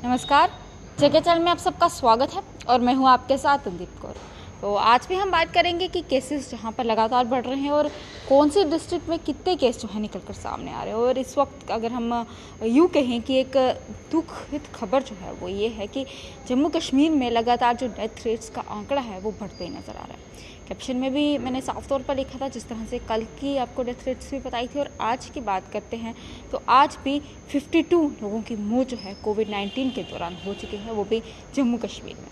नमस्कार। जगह चैनल में आप सबका स्वागत है और मैं हूं आपके साथ अंदीप कौर। तो आज भी हम बात करेंगे कि केसेस जहां पर लगातार बढ़ रहे हैं और कौन सी डिस्ट्रिक्ट में कितने केस जो है निकल कर सामने आ रहे हैं। और इस वक्त अगर हम यूँ कहें कि एक दुखद खबर जो है वो ये है कि जम्मू कश्मीर में लगातार जो डेथ रेट्स का आंकड़ा है वो बढ़ते ही नज़र आ रहा है। कैप्शन में भी मैंने साफ तौर पर लिखा था, जिस तरह से कल की आपको डेथ रेट्स भी बताई थी। और आज की बात करते हैं तो आज भी 52 लोगों की मौत जो है कोविड-19 के दौरान हो चुकी है, वो भी जम्मू कश्मीर में।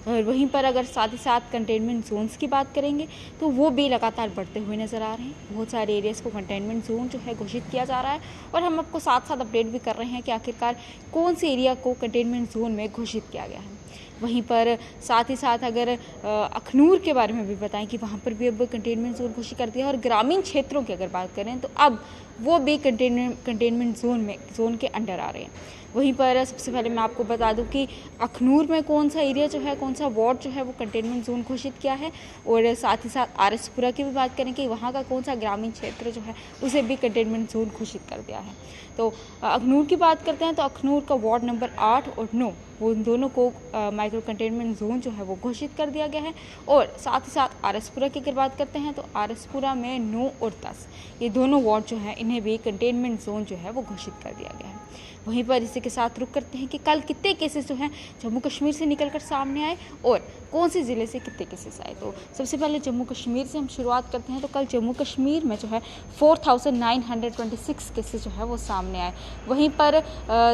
और वहीं पर अगर साथ ही साथ कंटेनमेंट जोन्स की बात करेंगे तो वो भी लगातार बढ़ते हुए नज़र आ रहे हैं। बहुत सारे एरियाज़ को कंटेनमेंट जोन जो है घोषित किया जा रहा है और हम आपको साथ साथ अपडेट भी कर रहे हैं कि आखिरकार कौन से एरिया को कंटेनमेंट जोन में घोषित किया गया है। वहीं पर साथ ही साथ अगर अखनूर के बारे में भी बताएं कि वहाँ पर भी अब कंटेनमेंट जोन घोषित कर दिया। और ग्रामीण क्षेत्रों की अगर बात करें तो अब वो भी कंटेनमेंट जोन के अंडर आ रहे हैं। वहीं पर सबसे पहले मैं आपको बता दूं कि अखनूर में कौन सा एरिया जो है, कौन सा वार्ड जो है वो कंटेनमेंट जोन घोषित किया है। और साथ ही साथ आरएसपुरा की भी बात करें कि वहाँ का कौन सा ग्रामीण क्षेत्र जो है उसे भी कंटेनमेंट जोन घोषित कर दिया है। तो अखनूर की बात करते हैं तो अखनूर का वार्ड नंबर 8 और 9 वो दोनों को माइक्रो कंटेनमेंट जोन जो है वो घोषित कर दिया गया है। और साथ ही साथ आरएसपुरा की अगर बात करते हैं तो आरएसपुरा में 9 और 10 ये दोनों वार्ड जो है इन्हें भी कंटेनमेंट जोन जो है वो घोषित कर दिया गया है। वहीं पर इसी के साथ रुक करते हैं कि कल कितने केसेस जो हैं जम्मू कश्मीर से निकलकर सामने आए और कौन से ज़िले से कितने केसेस आए। तो सबसे पहले जम्मू कश्मीर से हम शुरुआत करते हैं। तो कल जम्मू कश्मीर में जो है 4926 केसेस जो है वो सामने आए। वहीं पर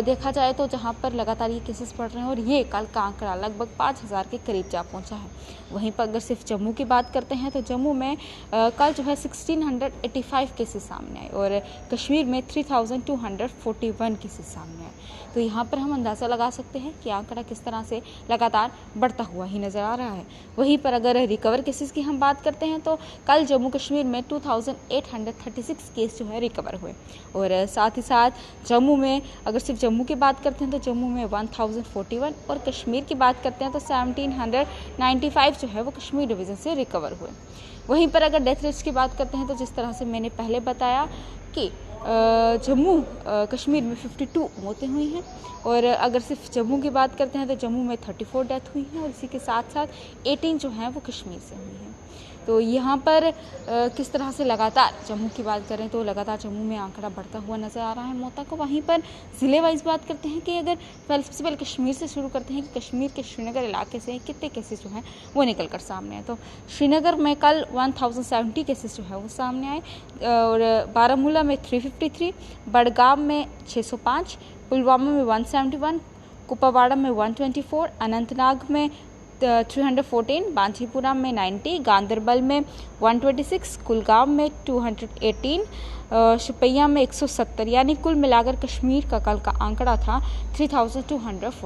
देखा जाए तो जहां पर लगातार ये केसेस बढ़ रहे हैं और ये कल का आंकड़ा लगभग 5000 के करीब जा पहुंचा है। वहीं पर अगर सिर्फ जम्मू की बात करते हैं तो जम्मू में कल जो है 1685 केसेस सामने आए और कश्मीर में 3241 केसेस सामने आए। तो यहाँ पर हम अंदाज़ा लगा सकते हैं कि आंकड़ा किस तरह से लगातार बढ़ता हुआ ही नज़र आ रहा है। वहीं पर अगर रिकवर केसेस की हम बात करते हैं तो कल जम्मू कश्मीर में 2836 केस जो है रिकवर हुए। और साथ ही साथ जम्मू में अगर सिर्फ जम्मू की बात करते हैं तो जम्मू में 1041 और कश्मीर की बात करते हैं तो 1795 जो है वो कश्मीर डिवीज़न से रिकवर हुए। वहीं पर अगर डेथ रेट्स की बात करते हैं तो जिस तरह से मैंने पहले बताया कि जम्मू कश्मीर में 52 मौतें हुई हैं। और अगर सिर्फ जम्मू की बात करते हैं तो जम्मू में 34 डेथ हुई हैं और इसी के साथ साथ 18 जो हैं वो कश्मीर से हुई हैं। तो यहाँ पर किस तरह से लगातार जम्मू की बात करें तो लगातार जम्मू में आंकड़ा बढ़ता हुआ नज़र आ रहा है मौतों को। वहीं पर ज़िले वाइज बात करते हैं कि अगर सबसे पहले कश्मीर से शुरू करते हैं कि कश्मीर के श्रीनगर इलाके से कितने केसेस जो हैं वो निकल कर सामने आए। तो श्रीनगर में कल 1070 केसेस जो है वो सामने आए और बारामूला में 353, बडगाम में 605, पुलवामा में 171, कुपवाड़ा में 124, अनंतनाग में 314, बांदीपुरा में 90, गांदरबल में 126, कुलगाम में 218, शुपिया में 170। यानी कुल मिलाकर कश्मीर का कल का आंकड़ा था 3241।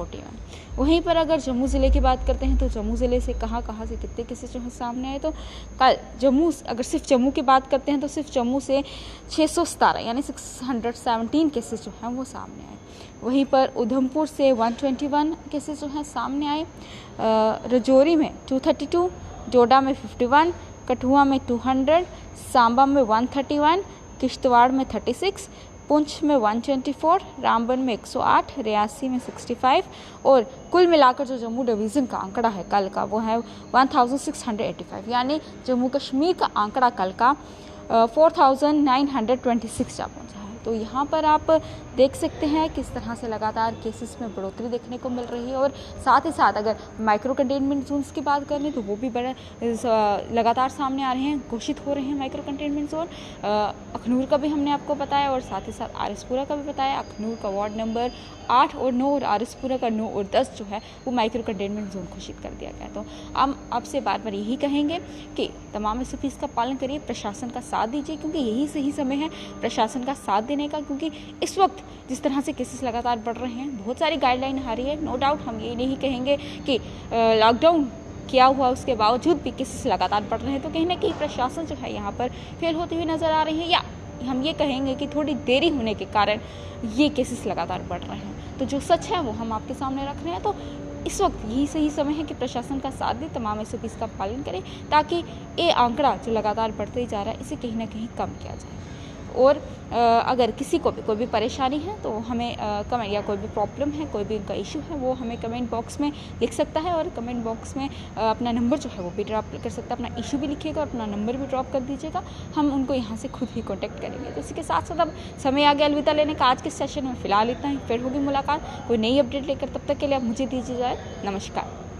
वहीं पर अगर जम्मू ज़िले की बात करते हैं तो जम्मू ज़िले से कहाँ से कितने केसेस जो है सामने आए। तो कल जम्मू अगर सिर्फ जम्मू की बात करते हैं तो सिर्फ जम्मू से 617 यानी 617 केसेस जो हैं वो सामने आए। वहीं पर उधमपुर से 121 केसेस जो हैं सामने आए। राजौरी में 232, डोडा में 51, कठुआ में 200, सांबा में 131, किश्तवाड़ में 36, पुंछ में 124, रामबन में 108, रियासी में 65। और कुल मिलाकर जो जम्मू डिवीज़न का आंकड़ा है कल का वो है 1685। यानी जम्मू कश्मीर का आंकड़ा कल का 4926 जा पहुँचा है। तो यहाँ पर आप देख सकते हैं किस तरह से लगातार केसेस में बढ़ोतरी देखने को मिल रही है। और साथ ही साथ अगर माइक्रो कंटेनमेंट जोन्स की बात करें तो वो भी बड़ा लगातार सामने आ रहे हैं, घोषित हो रहे हैं माइक्रो कंटेनमेंट जोन। अखनूर का भी हमने आपको बताया और साथ ही साथ आरएसपुरा का भी बताया। अखनूर का वार्ड नंबर 8 और 9 और आरएसपुरा का 9 और 10 जो है वो माइक्रो कंटेनमेंट जोन घोषित कर दिया गया। तो हम आपसे बार बार यही कहेंगे कि तमाम SOPs का पालन करिए, प्रशासन का साथ दीजिए, क्योंकि यही सही समय है प्रशासन का साथ देने का। क्योंकि इस वक्त जिस तरह से केसेस लगातार बढ़ रहे हैं, बहुत सारी गाइडलाइन आ रही है। नो डाउट हम ये नहीं कहेंगे कि लॉकडाउन किया हुआ उसके बावजूद भी केसेस लगातार बढ़ रहे हैं। तो कहीं ना कहीं प्रशासन जो है यहाँ पर फेल होती हुई नज़र आ रही है, या हम ये कहेंगे कि थोड़ी देरी होने के कारण ये केसेस लगातार बढ़ रहे हैं। तो जो सच है वो हम आपके सामने रख रहे हैं। तो इस वक्त यही सही समय है कि प्रशासन का साथ दे, तमाम SOPs का पालन करें, ताकि ये आंकड़ा जो लगातार बढ़ते ही जा रहा है इसे कहीं ना कहीं कम किया जाए। और अगर किसी को भी कोई भी परेशानी है तो हमें कमेंट या कोई भी प्रॉब्लम है, कोई भी उनका इशू है, वो हमें कमेंट बॉक्स में लिख सकता है और कमेंट बॉक्स में अपना नंबर जो है वो भी ड्रॉप कर सकता है। अपना इशू भी लिखिएगा और अपना नंबर भी ड्रॉप कर दीजिएगा, हम उनको यहाँ से खुद ही कॉन्टैक्ट करेंगे। तो इसी के साथ साथ अब समय आ गया अलविदा लेने का आज के सेशन में। फिलहाल इतना ही, फिर होगी मुलाकात कोई नई अपडेट लेकर। तब तक के लिए आप मुझे दीजिए जाए। नमस्कार।